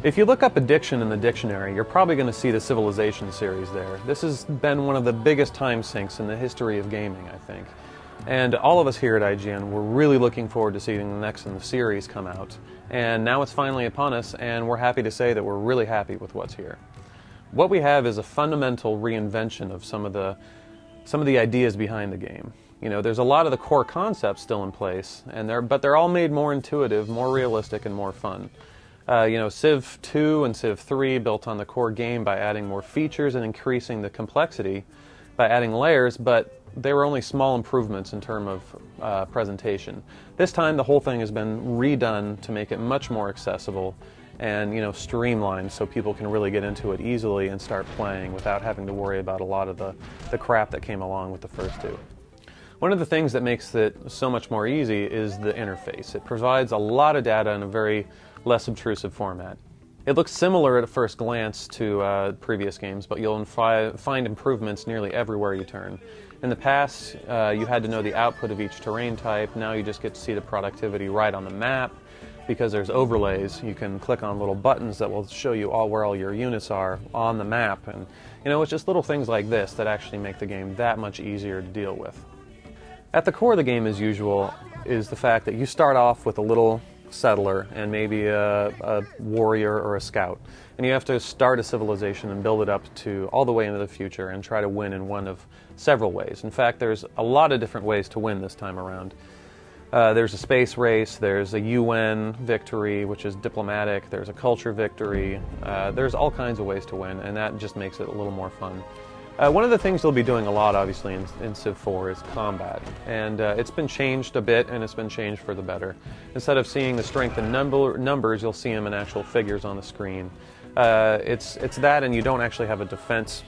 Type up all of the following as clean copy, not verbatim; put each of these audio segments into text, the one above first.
If you look up addiction in the dictionary, you're probably going to see the Civilization series there. This has been one of the biggest time sinks in the history of gaming, I think. And all of us here at IGN were really looking forward to seeing the next in the series come out. And now it's finally upon us, and we're happy to say that we're really happy with what's here. What we have is a fundamental reinvention of some of the ideas behind the game. You know, there's a lot of the core concepts still in place, but they're all made more intuitive, more realistic, and more fun. You know, Civ 2 and Civ 3 built on the core game by adding more features and increasing the complexity by adding layers, but they were only small improvements in terms of presentation. This time the whole thing has been redone to make it much more accessible and, you know, streamlined so people can really get into it easily and start playing without having to worry about a lot of the crap that came along with the first two. One of the things that makes it so much more easy is the interface. It provides a lot of data in a very less obtrusive format. It looks similar at a first glance to previous games, but you'll find improvements nearly everywhere you turn. In the past, you had to know the output of each terrain type. Now you just get to see the productivity right on the map. Because there's overlays, you can click on little buttons that will show you where all your units are on the map. And, you know, it's just little things like this that actually make the game that much easier to deal with. At the core of the game, as usual, is the fact that you start off with a little settler and maybe a warrior or a scout. And you have to start a civilization and build it up to all the way into the future and try to win in one of several ways. In fact, there's a lot of different ways to win this time around. There's a space race, there's a UN victory, which is diplomatic, there's a culture victory, there's all kinds of ways to win, and that just makes it a little more fun. One of the things they'll be doing a lot, obviously, in Civ 4 is combat. And it's been changed a bit, and it's been changed for the better. Instead of seeing the strength in numbers, you'll see them in actual figures on the screen. It's that, and you don't actually have a defense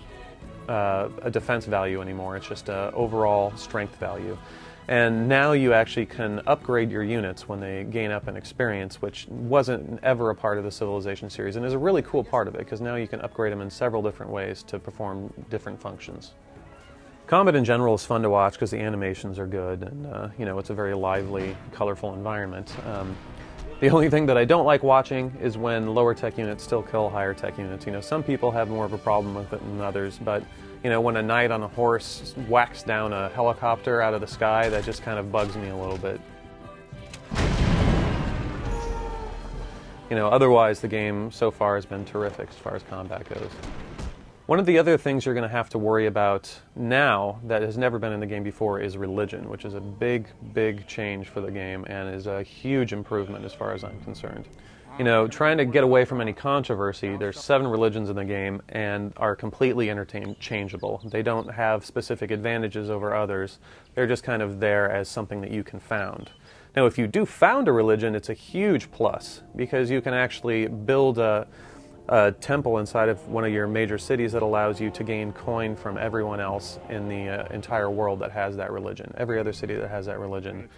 value anymore. It's just an overall strength value. And now you actually can upgrade your units when they gain up in experience, which wasn't ever a part of the Civilization series, and is a really cool part of it, because now you can upgrade them in several different ways to perform different functions. Combat in general is fun to watch because the animations are good, and you know, it's a very lively, colorful environment. The only thing that I don't like watching is when lower tech units still kill higher tech units. You know, some people have more of a problem with it than others, but you know, when a knight on a horse whacks down a helicopter out of the sky, that just kind of bugs me a little bit. You know, otherwise the game so far has been terrific as far as combat goes. One of the other things you're going to have to worry about now that has never been in the game before is religion, which is a big, big change for the game and is a huge improvement as far as I'm concerned. You know, trying to get away from any controversy, there's 7 religions in the game and are completely interchangeable. They don't have specific advantages over others. They're just kind of there as something that you can found. Now, if you do found a religion, it's a huge plus because you can actually build a temple inside of one of your major cities that allows you to gain coin from everyone else in the entire world that has that religion. Every other city that has that religion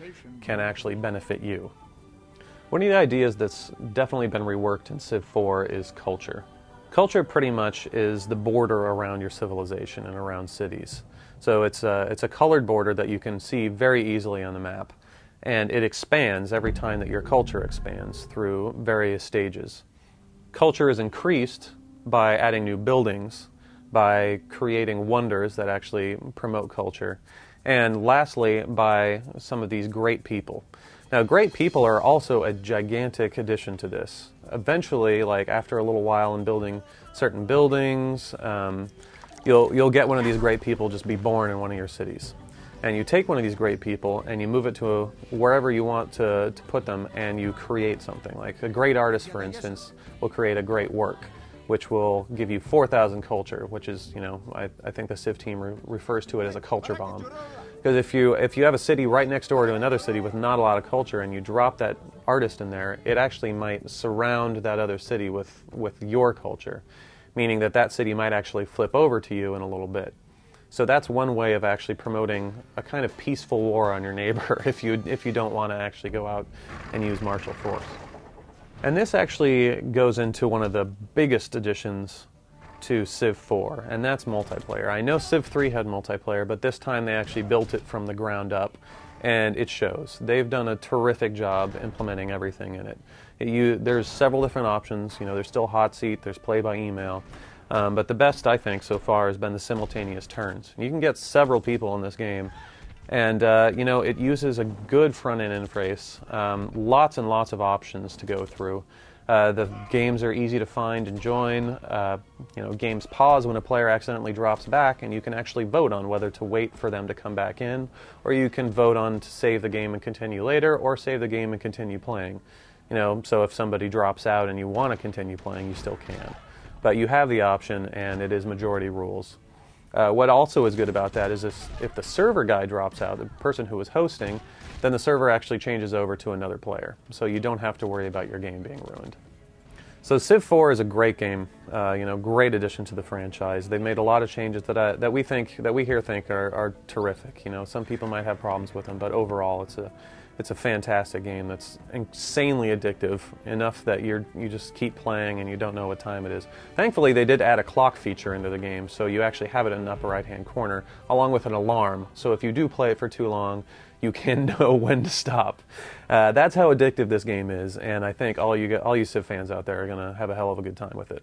can actually benefit you. One of the ideas that's definitely been reworked in Civ 4 is culture. Culture pretty much is the border around your civilization and around cities. So it's a colored border that you can see very easily on the map. And it expands every time that your culture expands through various stages. Culture is increased by adding new buildings, by creating wonders that actually promote culture, and lastly, by some of these great people. Now, great people are also a gigantic addition to this. Eventually, like after a little while in building certain buildings, you'll get one of these great people just be born in one of your cities. And you take one of these great people and you move it to wherever you want to put them, and you create something. Like a great artist, for instance, will create a great work, which will give you 4,000 culture, which is, you know, I think the Civ team refers to it as a culture bomb. Because if you have a city right next door to another city with not a lot of culture and you drop that artist in there, it actually might surround that other city with your culture, meaning that that city might actually flip over to you in a little bit. So that's one way of actually promoting a kind of peaceful war on your neighbor if you don't want to actually go out and use martial force. And this actually goes into one of the biggest additions to Civ 4, and that's multiplayer. I know Civ 3 had multiplayer, but this time they actually built it from the ground up, and it shows. They've done a terrific job implementing everything in it. There's several different options. There's still hot seat, there's play by email. But the best, I think, so far has been the simultaneous turns. You can get several people in this game, and it uses a good front-end interface, lots and lots of options to go through. The games are easy to find and join. Games pause when a player accidentally drops back, and you can actually vote on whether to wait for them to come back in, or you can vote on to save the game and continue later, or save the game and continue playing. So if somebody drops out and you want to continue playing, you still can. But you have the option, and it is majority rules. What also is good about that is if the server guy drops out, the person who was hosting, then the server actually changes over to another player. So you don't have to worry about your game being ruined. So Civ 4 is a great game, great addition to the franchise. They've made a lot of changes that we think are terrific. Some people might have problems with them, but overall it's a fantastic game that's insanely addictive, enough that you just keep playing and you don't know what time it is. Thankfully, they did add a clock feature into the game, so you actually have it in the upper right-hand corner, along with an alarm. So if you do play it for too long, you can know when to stop. That's how addictive this game is, and I think all you Civ fans out there are going to have a hell of a good time with it.